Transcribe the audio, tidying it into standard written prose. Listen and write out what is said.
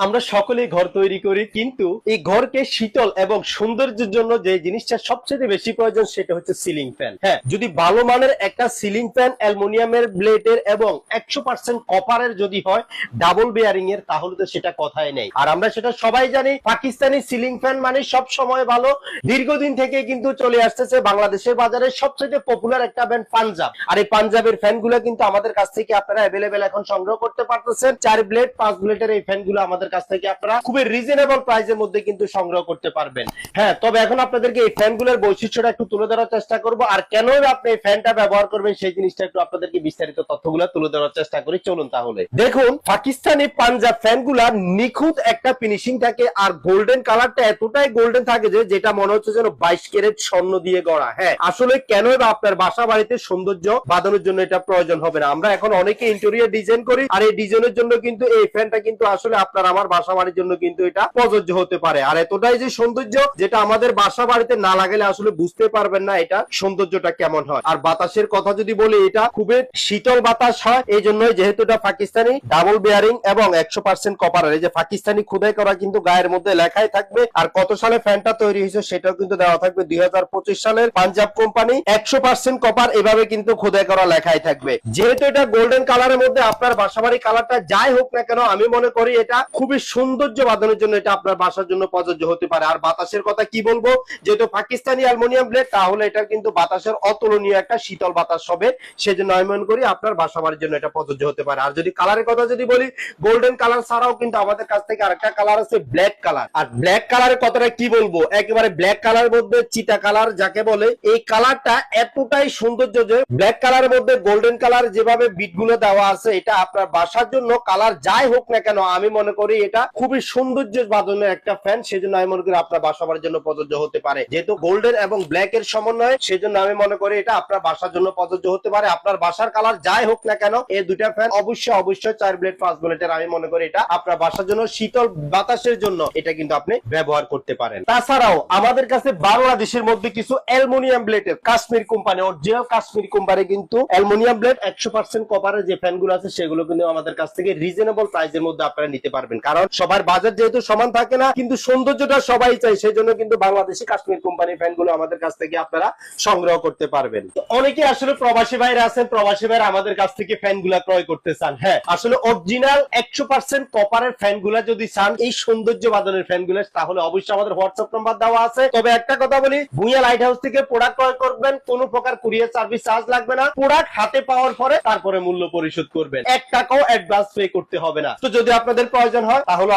আমরা সকলেই ঘর তৈরি করি, কিন্তু এই ঘরকে শীতল এবং সৌন্দর্যের জন্য যে জিনিসটা সবচেয়ে বেশি প্রয়োজন সেটা হচ্ছে সিলিং ফ্যান। হ্যাঁ, যদি ভালো মানের একটা সিলিং ফ্যান অ্যালুমিনিয়ামের ব্লেডের এবং 100% কপারের যদি হয় ডাবল বেয়ারিং এর, তাহলে তো সেটা কথাই নেই। আর আমরা সেটা সবাই জানি, পাকিস্তানি সিলিং ফ্যান মানে সব সময় ভালো। দীর্ঘদিন থেকে কিন্তু চলে আসতেছে বাংলাদেশের বাজারে সবচেয়ে পপুলার একটা ব্র্যান্ড পাঞ্জাব। আর এই পাঞ্জাবের ফ্যানগুলো কিন্তু আমাদের কাছ থেকে আপনারা অ্যাভেলেবেল এখন সংগ্রহ করতে পারতেছেন। 4 ব্লেড 5 ব্লেডের এই ফ্যানগুলো আমাদের কাছ থেকে আপনারা খুবই রিজনেবল প্রাইসের মধ্যে কিন্তু সংগ্রহ করতে পারবেন। হ্যাঁ, তবে এখন আপনাদেরকে এই ফ্যানগুলোর বৈশিষ্ট্যটা একটু তুলে ধরার চেষ্টা করব, আর কেন আপনি এই ফ্যানটা ব্যবহার করবেন সেই জিনিসটা একটু আপনাদেরকে বিস্তারিত তথ্যগুলো তুলে ধরার চেষ্টা করি। চলুন তাহলে দেখুন, পাকিস্তানি পাঞ্জাব ফ্যানগুলা নিখুঁত একটা ফিনিশিং থাকে, আর গোল্ডেন কালারটা এতটাই গোল্ডেন থাকে যে যেটা মনে হচ্ছে যেন 22 ক্যারেট স্বর্ণ দিয়ে গড়া। হ্যাঁ, আসলে কেন আপনার বাসা বাড়িতে সৌন্দর্য বাঁধানোর জন্য এটা প্রয়োজন হবে না। আমরা এখন অনেকে ইন্টেরিয়র ডিজাইন করি, আর এই ডিজাইনের জন্য কিন্তু এই ফ্যানটা কিন্তু আসলে আপনার আমার বাসা বাড়ির জন্য কিন্তু এটা প্রযোজ্য হতে পারে। আর এতটাই যে সৌন্দর্য, যেটা আমাদের বাসা বাড়িতে না লাগালে আসলে বুঝতে পারবেন না এটা সৌন্দর্যটা কেমন হয়। আর বাতাসের কথা যদি বলি, এটা খুবই শীতল বাতাস হয়, এই জন্যই যেহেতু এটা পাকিস্তানি ডাবল বেয়ারিং এবং 100% কপারের। এই যে পাকিস্তানি খোদাই করা কিন্তু গায়ের মধ্যে লেখাই থাকবে, আর কত সালে ফ্যানটা তৈরি হয়েছে সেটাও কিন্তু দেওয়া থাকবে 2025 সালের পাঞ্জাব কোম্পানি 100% কপার, এভাবে কিন্তু খোদাই করা লেখাই থাকবে। যেহেতু এটা গোল্ডেন কালারের মধ্যে আপনার বাসাবাড়ি কালারটা যাই হোক না কেন, আমি মনে করি এটা খুবই সৌন্দর্য বাঁধানোর জন্য এটা আপনার বাসার জন্য প্রযোজ্য হতে পারে। আর বাতাসের কথা কি বলবো, যেহেতু পাকিস্তানি অ্যালুমিনিয়াম ব্লেড, তাহলে এটা কিন্তু বাতাসের অতুলনীয় একটা শীতল বাতাস হবে, সেজন্য আমি মনে করি আপনার বাসাবাড়ির জন্য এটা প্রযোজ্য হতে পারে। আর যদি কালারের কথা যদি বলি, গোল্ডেন কালার ছাড়াও কিন্তু আমাদের কাছ থেকে আরেকটা কালার আছে ব্ল্যাক কালার। আর ব্ল্যাক কালারের কথাটা কি বলবো, একেবারে ব্ল্যাক কালারের মধ্যে চিটা কালার যাকে বলে, এই কালারটা এতটাই সৌন্দর্য যে ব্ল্যাক কালারের মধ্যে গোল্ডেন কালার যেভাবে বিটগুলো দেওয়া আছে, এটা আপনার বাসার জন্য কালার যাই হোক না কেন আমি মনে করি এটা খুবই সৌন্দর্য বাঁধানোর একটা ফ্যান, সেজন্য আমি মনে করি আপনার বাসা বাড়ির জন্য প্রযোজ্য হতে পারে। যেহেতু গোল্ডেন এবং ব্ল্যাক এর সমন্বয়, সেজন্য আমি মনে করি এটা আপনার বাসার জন্য প্রযোজ্য হতে পারে। আপনার বাসার কালার যাই হোক না কেন, এই দুইটা ফ্যান অবশ্যই 4 ব্লেড 5 ব্লেডের আমি মনে করি এটা আপনার বাসার জন্য শীতল বাতাসের জন্য এটা কিন্তু আপনি ব্যবহার করতে পারেন। তাছাড়াও আমাদের কাছে বাংলাদেশের মধ্যে কিছু অ্যালুমিনিয়াম ব্লেডের Kashmir company, original Kashmir company কিন্তু অ্যালুমিনিয়াম ব্লেড 100% কপারের যে ফ্যানগুলো আছে সেগুলো কিন্তু আমাদের কাছ থেকে রিজনেবল প্রাইসের মধ্যে আপনারা নিতে পারবেন। কারণ সবার বাজেট যেহেতু সমান থাকে না, কিন্তু সৌন্দর্যটা সবাই চাই, সেজন্য কিন্তু বাংলাদেশি কাশ্মীর কোম্পানির ফ্যানগুলো আমাদের কাছ থেকে আপনারা সংগ্রহ করতে পারবেন। অনেকে আসলে প্রবাসী ভাইরা আছেন, প্রবাসী ভাইরা আমাদের কাছ থেকে ফ্যানগুলা ক্রয় করতে চান। হ্যাঁ, আসলে অরিজিনাল 100% কপারের ফ্যানগুলা যদি চান, এই সৌন্দর্য বাঁধানোর ফ্যানগুলো, তাহলে অবশ্যই আমাদের হোয়াটসঅ্যাপ নাম্বার দেওয়া আছে। তবে একটা কথা বলি, ভুঁইয়া লাইট হাউস থেকে প্রোডাক্ট ক্রয় করবেন, কোনো প্রকার কুরিয়ার সার্ভিস চার্জ লাগবে না। প্রোডাক্ট হাতে পাওয়ার পরে তারপরে মূল্য পরিশোধ করবেন, 1 টাকাও অ্যাডভান্স পে করতে হবে না। তো যদি আপনাদের প্রয়োজন হয় তাহলে